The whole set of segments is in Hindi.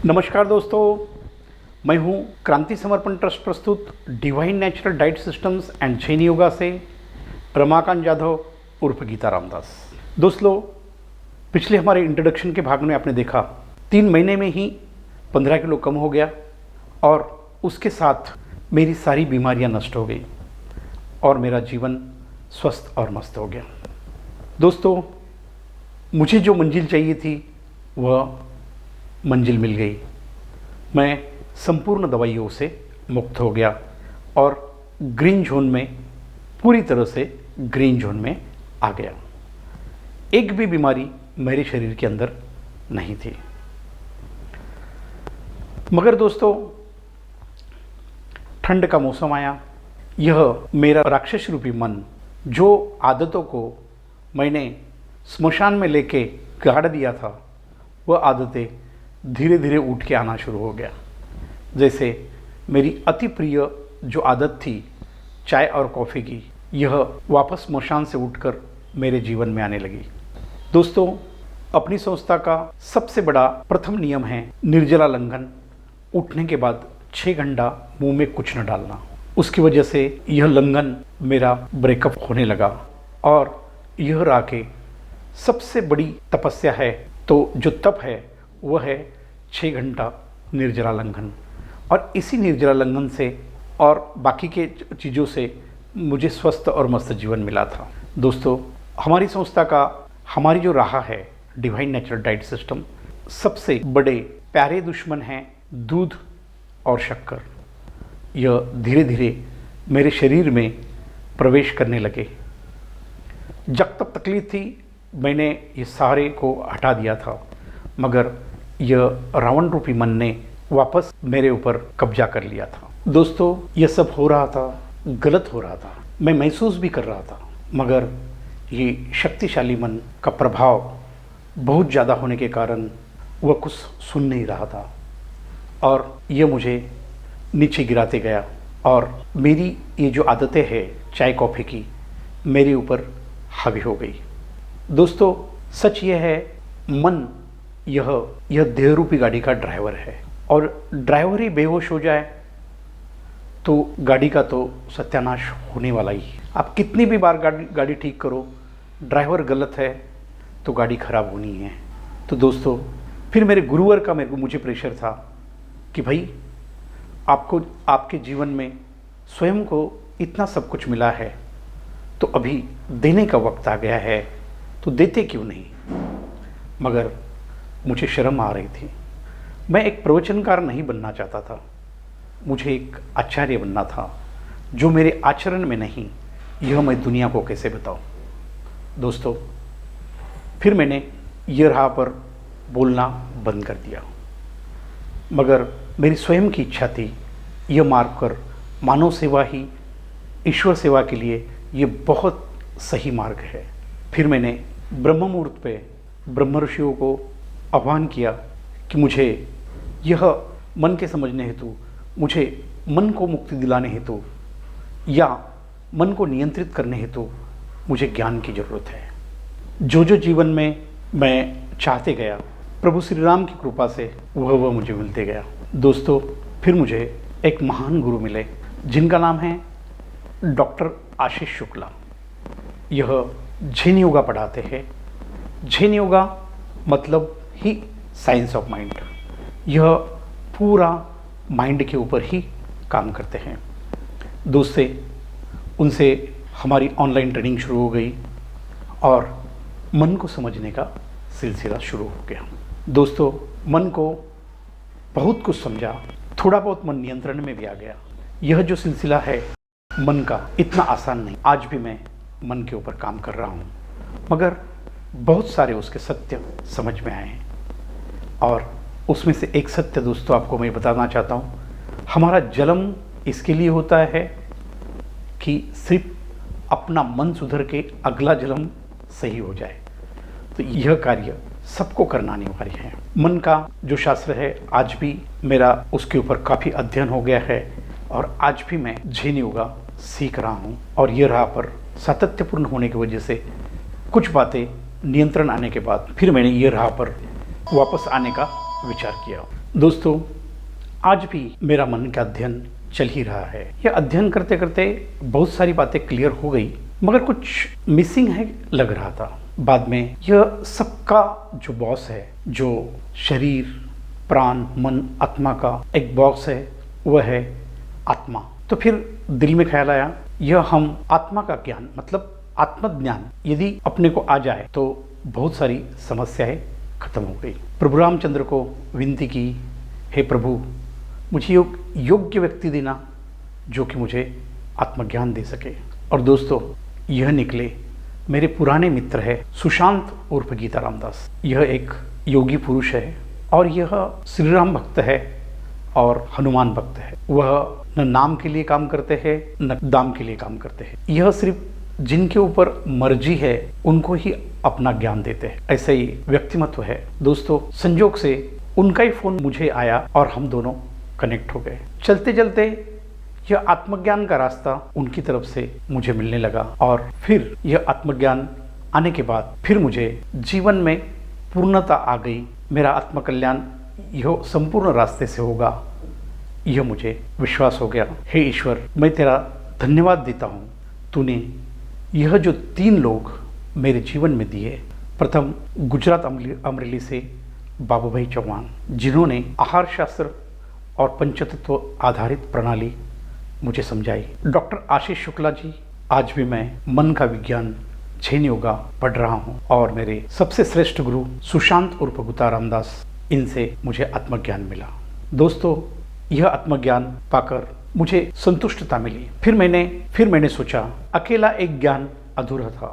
नमस्कार दोस्तों, मैं हूं क्रांति समर्पण ट्रस्ट प्रस्तुत divine natural diet systems and Jain yoga से रमाकांत जाधव उर्फ गीता रामदास। दोस्तों, पिछले हमारे इंट्रोडक्शन के भाग में आपने देखा 3 महीने में ही 15 किलो कम हो गया और उसके साथ मेरी सारी बीमारियां नष्ट हो गई और मेरा जीवन स्वस्थ और मस्त हो गया। दोस्तों, मुझे जो मंजिल चाहिए थी वह मंजिल मिल गई। मैं संपूर्ण दवाइयों से मुक्त हो गया और ग्रीन जोन में, पूरी तरह से ग्रीन जोन में आ गया। एक भी बीमारी मेरे शरीर के अंदर नहीं थी। मगर दोस्तों, ठंड का मौसम आया। यह मेरा राक्षस रूपी मन, जो आदतों को मैंने स्मशान में लेके गाड़ दिया था, वह आदतें धीरे धीरे उठ के आना शुरू हो गया। जैसे मेरी अति प्रिय जो आदत थी चाय और कॉफ़ी की, यह वापस स्मशान से उठकर मेरे जीवन में आने लगी। दोस्तों, अपनी संस्था का सबसे बड़ा प्रथम नियम है निर्जला लंघन। उठने के बाद 6 घंटा मुंह में कुछ न डालना। उसकी वजह से यह लंघन मेरा ब्रेकअप होने लगा और यह रहा के सबसे बड़ी तपस्या है। तो जो तप है वह है 6 घंटा निर्जला लंघन। और इसी निर्जला लंघन से और बाकी के चीज़ों से मुझे स्वस्थ और मस्त जीवन मिला था। दोस्तों, हमारी संस्था का, हमारी जो राह है डिवाइन नेचुरल डाइट सिस्टम, सबसे बड़े प्यारे दुश्मन हैं दूध और शक्कर। यह धीरे धीरे मेरे शरीर में प्रवेश करने लगे। जब तक तकलीफ थी मैंने ये सारे को हटा दिया था, मगर यह रावण रूपी मन ने वापस मेरे ऊपर कब्जा कर लिया था। दोस्तों, यह सब हो रहा था, गलत हो रहा था, मैं महसूस भी कर रहा था, मगर ये शक्तिशाली मन का प्रभाव बहुत ज़्यादा होने के कारण वह कुछ सुन नहीं रहा था और यह मुझे नीचे गिराते गया और मेरी ये जो आदतें हैं चाय कॉफ़ी की, मेरे ऊपर हावी हो गई। दोस्तों, सच यह है, मन यह देह रूपी गाड़ी का ड्राइवर है और ड्राइवर ही बेहोश हो जाए तो गाड़ी का तो सत्यानाश होने वाला ही है। आप कितनी भी बार गाड़ी ठीक करो, ड्राइवर गलत है तो गाड़ी खराब होनी है। तो दोस्तों, फिर मेरे गुरुवर का मुझे प्रेशर था कि भाई, आपको आपके जीवन में स्वयं को इतना सब कुछ मिला है तो अभी देने का वक्त आ गया है, तो देते क्यों नहीं। मगर मुझे शर्म आ रही थी। मैं एक प्रवचनकार नहीं बनना चाहता था, मुझे एक आचार्य बनना था। जो मेरे आचरण में नहीं, यह मैं दुनिया को कैसे बताऊं। दोस्तों, फिर मैंने ये राह पर बोलना बंद कर दिया, मगर मेरी स्वयं की इच्छा थी यह मार्ग कर मानव सेवा ही ईश्वर सेवा के लिए ये बहुत सही मार्ग है। फिर मैंने ब्रह्म मुहूर्त पे ब्रह्म ऋषियों को आह्वान किया कि मुझे यह मन के समझने हेतु, मुझे मन को मुक्ति दिलाने हेतु या मन को नियंत्रित करने हेतु मुझे ज्ञान की ज़रूरत है। जो जो जीवन में मैं चाहते गया, प्रभु श्री राम की कृपा से वह मुझे मिलते गया। दोस्तों, फिर मुझे एक महान गुरु मिले जिनका नाम है डॉक्टर आशीष शुक्ला। यह जैन योगा पढ़ाते हैं। जैन योगा मतलब ही साइंस ऑफ माइंड। यह पूरा माइंड के ऊपर ही काम करते हैं। दोस्तों, उनसे हमारी ऑनलाइन ट्रेनिंग शुरू हो गई और मन को समझने का सिलसिला शुरू हो गया। दोस्तों, मन को बहुत कुछ समझा, थोड़ा बहुत मन नियंत्रण में भी आ गया। यह जो सिलसिला है मन का, इतना आसान नहीं। आज भी मैं मन के ऊपर काम कर रहा हूँ, मगर बहुत सारे उसके सत्य समझ में आए हैं। और उसमें से एक सत्य दोस्तों आपको मैं बताना चाहता हूँ। हमारा जन्म इसके लिए होता है कि सिर्फ अपना मन सुधर के अगला जन्म सही हो जाए। तो यह कार्य सबको करना अनिवार्य है। मन का जो शास्त्र है, आज भी मेरा उसके ऊपर काफ़ी अध्ययन हो गया है और आज भी मैं जैन योगा सीख रहा हूँ। और ये राह पर सातत्यपूर्ण होने की वजह से कुछ बातें नियंत्रण आने के बाद फिर मैंने ये राह पर वापस आने का विचार किया। दोस्तों, आज भी मेरा मन का अध्ययन चल ही रहा है। यह अध्ययन करते करते बहुत सारी बातें क्लियर हो गई, मगर कुछ मिसिंग है लग रहा था। बाद में यह सबका जो बॉस है, जो शरीर, प्राण, मन, आत्मा का एक बॉक्स है, वह है आत्मा। तो फिर दिल में ख्याल आया, यह हम आत्मा का ज्ञान मतलब आत्मज्ञान यदि अपने को आ जाए तो बहुत सारी समस्याएं खत्म हो गई। प्रभु रामचंद्र को विनती की, हे प्रभु, मुझे योग्य व्यक्ति देना जो कि मुझे आत्मज्ञान दे सके। और दोस्तों, यह निकले मेरे पुराने मित्र है सुशांत उर्फ गीता रामदास। यह एक योगी पुरुष है और यह श्री राम भक्त है और हनुमान भक्त है। वह न नाम के लिए काम करते हैं न दाम के लिए काम करते हैं। यह सिर्फ जिनके ऊपर मर्जी है उनको ही अपना ज्ञान देते हैं, ऐसा ही व्यक्तिमत्व है। दोस्तों, संजोग से उनका ही फोन मुझे आया और हम दोनों कनेक्ट हो गए। चलते चलते यह आत्मज्ञान का रास्ता उनकी तरफ से मुझे मिलने लगा और फिर यह आत्मज्ञान आने के बाद फिर मुझे जीवन में पूर्णता आ गई। मेरा आत्मकल्याण यह संपूर्ण रास्ते से होगा, यह मुझे विश्वास हो गया। हे ईश्वर, मैं तेरा धन्यवाद देता हूँ, तूने यह जो 3 लोग मेरे जीवन में दिए। प्रथम गुजरात अमरेली से बाबू भाई चौहान, जिन्होंने आहार शास्त्र और पंचतत्व आधारित प्रणाली मुझे समझाई। डॉक्टर आशीष शुक्ला जी, आज भी मैं मन का विज्ञान, जैन योगा पढ़ रहा हूँ। और मेरे सबसे श्रेष्ठ गुरु सुशांत उर्फ गीता रामदास, इनसे मुझे आत्मज्ञान मिला। दोस्तों, यह आत्मज्ञान पाकर मुझे संतुष्टता मिली। फिर मैंने सोचा, अकेला एक ज्ञान अधूरा था,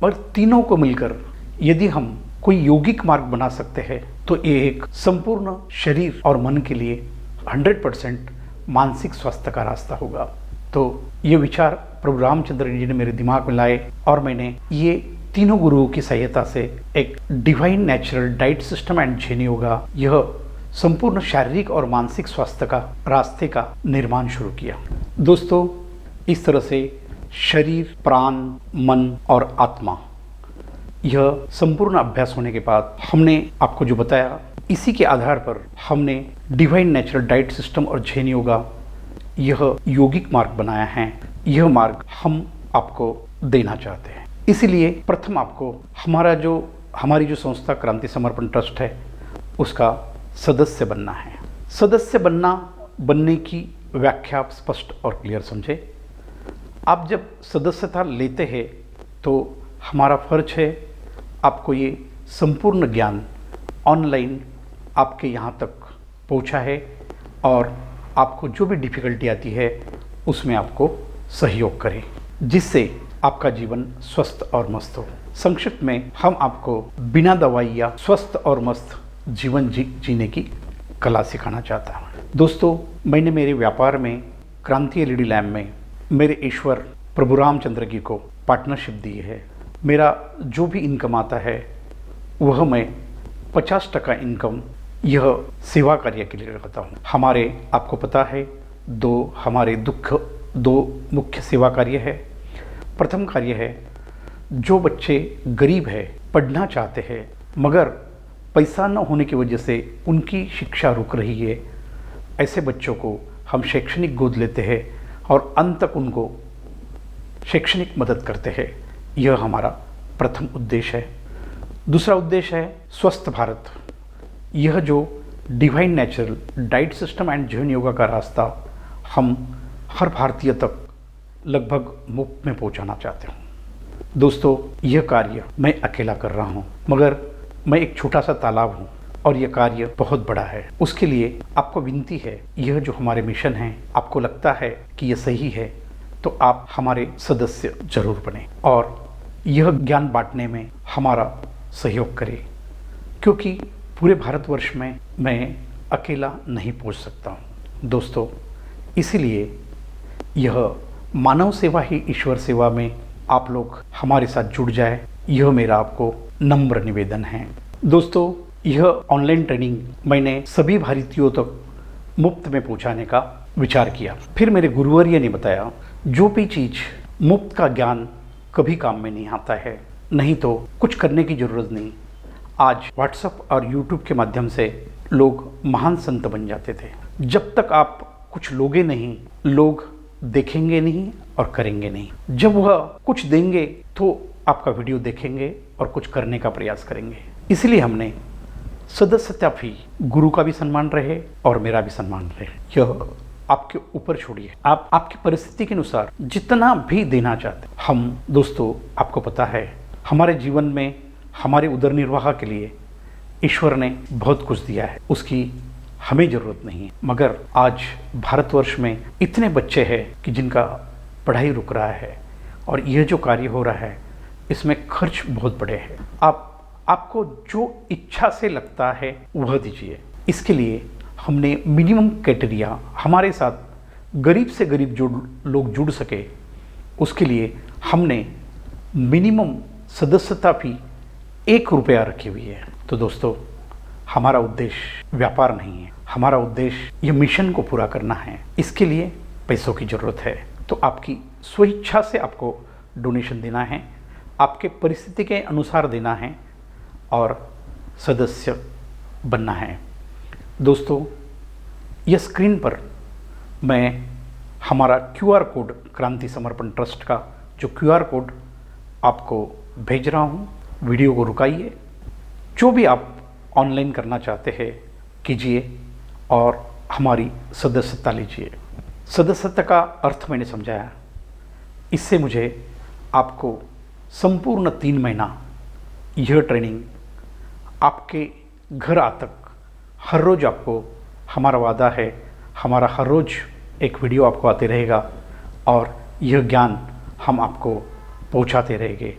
पर तीनों को मिलकर यदि हम कोई यौगिक मार्ग बना सकते हैं तो ये एक संपूर्ण शरीर और मन के लिए 100% मानसिक स्वास्थ्य का रास्ता होगा। तो ये विचार प्रभु रामचंद्र जी ने मेरे दिमाग में लाए और मैंने ये तीनों गुरुओं की सहायता से एक divine natural diet system and Jain yoga, यह संपूर्ण शारीरिक और मानसिक स्वास्थ्य का रास्ते का निर्माण शुरू किया। दोस्तों, इस तरह से शरीर, प्राण, मन और आत्मा, यह संपूर्ण अभ्यास होने के बाद हमने आपको जो बताया, इसी के आधार पर हमने डिवाइन नेचुरल डाइट सिस्टम और जैन योगा, यह यौगिक मार्ग बनाया है। यह मार्ग हम आपको देना चाहते हैं। इसीलिए प्रथम आपको हमारी जो संस्था क्रांति समर्पण ट्रस्ट है, उसका सदस्य बनना है। सदस्य बनने की व्याख्या आप स्पष्ट और क्लियर समझे। आप जब सदस्यता लेते हैं तो हमारा फर्ज है आपको ये संपूर्ण ज्ञान ऑनलाइन आपके यहाँ तक पहुँचा है और आपको जो भी डिफ़िकल्टी आती है उसमें आपको सहयोग करें, जिससे आपका जीवन स्वस्थ और मस्त हो। संक्षिप्त में हम आपको बिना दवाई या स्वस्थ और मस्त जीवन जीने की कला सिखाना चाहता हूँ। दोस्तों, मैंने मेरे व्यापार में क्रांति एलईडी लैम्प में मेरे ईश्वर प्रभु रामचंद्र जी को पार्टनरशिप दी है। मेरा जो भी इनकम आता है वह मैं 50% इनकम यह सेवा कार्य के लिए रखता हूँ। आपको पता है, दो मुख्य सेवा कार्य है। प्रथम कार्य है, जो बच्चे गरीब है, पढ़ना चाहते हैं मगर पैसा न होने की वजह से उनकी शिक्षा रुक रही है, ऐसे बच्चों को हम शैक्षणिक गोद लेते हैं और अंत तक उनको शैक्षणिक मदद करते हैं। यह हमारा प्रथम उद्देश्य है। दूसरा उद्देश्य है स्वस्थ भारत। यह जो divine natural diet system and Jain yoga का रास्ता हम हर भारतीय तक लगभग मुफ्त में पहुंचाना चाहते हैं। दोस्तों, यह कार्य मैं अकेला कर रहा हूं, मगर मैं एक छोटा सा तालाब हूं और यह कार्य बहुत बड़ा है। उसके लिए आपको विनती है, यह जो हमारे मिशन है, आपको लगता है कि यह सही है तो आप हमारे सदस्य जरूर बने और यह ज्ञान बांटने में हमारा सहयोग करें, क्योंकि पूरे भारतवर्ष में मैं अकेला नहीं पहुंच सकता हूं। दोस्तों, इसीलिए यह मानव सेवा ही ईश्वर सेवा में आप लोग हमारे साथ जुड़ जाए, यह मेरा आपको नम्र निवेदन है। दोस्तों, यह ऑनलाइन ट्रेनिंग मैंने सभी भारतीयों तक मुफ्त में पहुंचाने का विचार किया। फिर मेरे गुरुवर्य ने बताया, जो भी चीज़ मुफ्त का ज्ञान कभी काम में नहीं आता है, नहीं तो कुछ करने की ज़रूरत नहीं। आज व्हाट्सएप और यूट्यूब के माध्यम से लोग महान संत बन जाते थे। जब तक आप कुछ लोगे नहीं, लोग देखेंगे नहीं और करेंगे नहीं। जब वह कुछ देंगे तो आपका वीडियो देखेंगे और कुछ करने का प्रयास करेंगे। इसलिए हमने सदस्यता फी, गुरु का भी सम्मान रहे और मेरा भी सम्मान रहे, यह आपके ऊपर छोड़िए। आप आपकी परिस्थिति के अनुसार जितना भी देना चाहते। हम दोस्तों, आपको पता है, हमारे जीवन में हमारे उदर निर्वाह के लिए ईश्वर ने बहुत कुछ दिया है, उसकी हमें ज़रूरत नहीं है। मगर आज भारतवर्ष में इतने बच्चे हैं कि जिनका पढ़ाई रुक रहा है और यह जो कार्य हो रहा है इसमें खर्च बहुत बड़े हैं। आपको जो इच्छा से लगता है वह दीजिए। इसके लिए हमने मिनिमम क्राइटेरिया, हमारे साथ गरीब से गरीब जो लोग जुड़ सके उसके लिए हमने मिनिमम सदस्यता फी 1 रुपया रखी हुई है। तो दोस्तों, हमारा उद्देश्य व्यापार नहीं है, हमारा उद्देश्य यह मिशन को पूरा करना है। इसके लिए पैसों की ज़रूरत है, तो आपकी स्वेच्छा से आपको डोनेशन देना है, आपके परिस्थिति के अनुसार देना है और सदस्य बनना है। दोस्तों, यह स्क्रीन पर मैं हमारा QR कोड, क्रांति समर्पण ट्रस्ट का जो QR कोड आपको भेज रहा हूँ। वीडियो को रुकाइए, जो भी आप ऑनलाइन करना चाहते हैं कीजिए और हमारी सदस्यता लीजिए। सदस्यता का अर्थ मैंने समझाया। इससे मुझे आपको संपूर्ण 3 महीना यह ट्रेनिंग आपके घर आ तक हर रोज़ आपको, हमारा वादा है, हमारा हर रोज़ एक वीडियो आपको आते रहेगा और यह ज्ञान हम आपको पहुंचाते रहेंगे,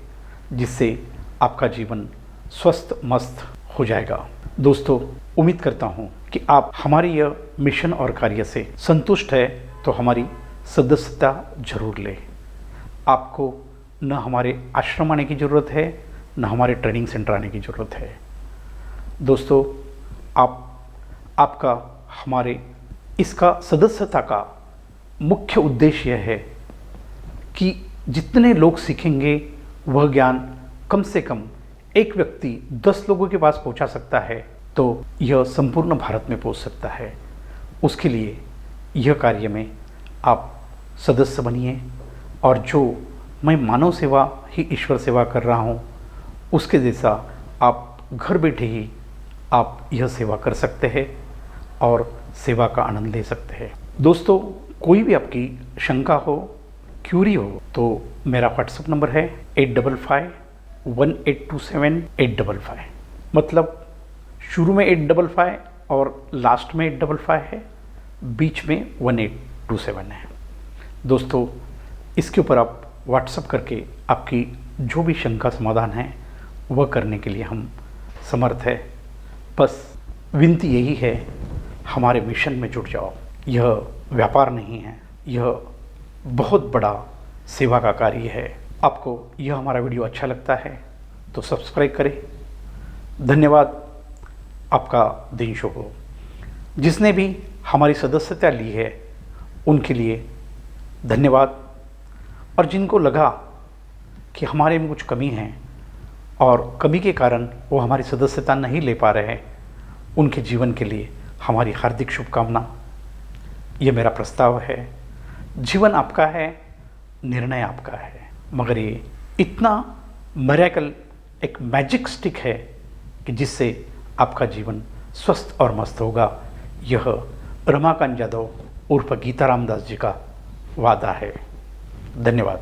जिससे आपका जीवन स्वस्थ मस्त हो जाएगा। दोस्तों, उम्मीद करता हूँ कि आप हमारी यह मिशन और कार्य से संतुष्ट है, तो हमारी सदस्यता जरूर लें। आपको न हमारे आश्रम आने की ज़रूरत है, न हमारे ट्रेनिंग सेंटर आने की ज़रूरत है। दोस्तों, आपका हमारे इसका सदस्यता का मुख्य उद्देश्य यह है कि जितने लोग सीखेंगे वह ज्ञान कम से कम एक व्यक्ति 10 लोगों के पास पहुंचा सकता है, तो यह संपूर्ण भारत में पहुंच सकता है। उसके लिए यह कार्य में आप सदस्य बनिए और जो मैं मानव सेवा ही ईश्वर सेवा कर रहा हूं, उसके जैसा आप घर बैठे ही आप यह सेवा कर सकते हैं और सेवा का आनंद ले सकते हैं। दोस्तों, कोई भी आपकी शंका हो, क्यूरी हो, तो मेरा व्हाट्सएप नंबर है 8551827855। मतलब शुरू में 855 और लास्ट में 855 है, बीच में 1827 है। दोस्तों, इसके ऊपर आप व्हाट्सएप करके आपकी जो भी शंका समाधान है वह करने के लिए हम समर्थ है। बस विनती यही है, हमारे मिशन में जुट जाओ। यह व्यापार नहीं है, यह बहुत बड़ा सेवा का कार्य है। आपको यह हमारा वीडियो अच्छा लगता है तो सब्सक्राइब करें। धन्यवाद, आपका दिन शुभ हो। जिसने भी हमारी सदस्यता ली है उनके लिए धन्यवाद, और जिनको लगा कि हमारे में कुछ कमी है और कमी के कारण वो हमारी सदस्यता नहीं ले पा रहे हैं, उनके जीवन के लिए हमारी हार्दिक शुभकामना। ये मेरा प्रस्ताव है। जीवन आपका है, निर्णय आपका है, मगर ये इतना मिरेकल, एक मैजिक स्टिक है कि जिससे आपका जीवन स्वस्थ और मस्त होगा। यह रमाकांत यादव उर्फ गीता रामदास जी का वादा है। धन्यवाद।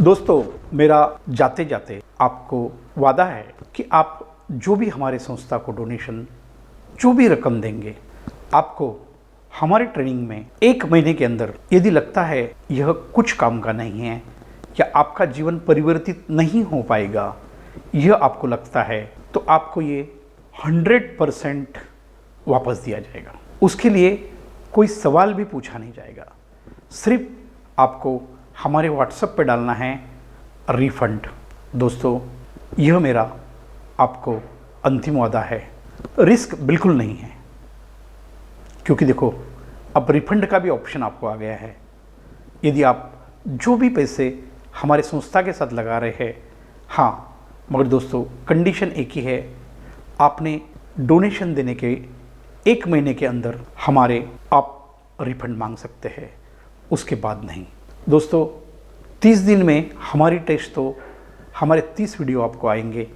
दोस्तों, मेरा जाते जाते आपको वादा है कि आप जो भी हमारे संस्था को डोनेशन, जो भी रकम देंगे, आपको हमारे ट्रेनिंग में 1 महीने के अंदर यदि लगता है यह कुछ काम का नहीं है या आपका जीवन परिवर्तित नहीं हो पाएगा, यह आपको लगता है, तो आपको ये 100% वापस दिया जाएगा। उसके लिए कोई सवाल भी पूछा नहीं जाएगा। सिर्फ आपको हमारे व्हाट्सएप पे डालना है रिफंड। दोस्तों, यह मेरा आपको अंतिम वादा है। रिस्क बिल्कुल नहीं है, क्योंकि देखो अब रिफंड का भी ऑप्शन आपको आ गया है। यदि आप जो भी पैसे हमारे संस्था के साथ लगा रहे हैं, हाँ, मगर दोस्तों कंडीशन एक ही है, आपने डोनेशन देने के 1 महीने के अंदर हमारे आप रिफंड मांग सकते हैं, उसके बाद नहीं। दोस्तों 30 दिन में हमारी टेस्ट तो हमारे 30 वीडियो आपको आएंगे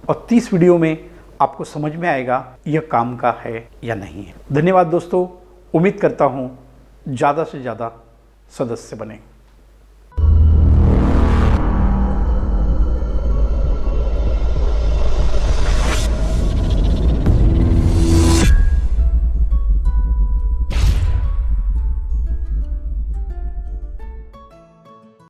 और 30 वीडियो में आपको समझ में आएगा यह काम का है या नहीं है। धन्यवाद दोस्तों, उम्मीद करता हूँ ज़्यादा से ज़्यादा सदस्य बने।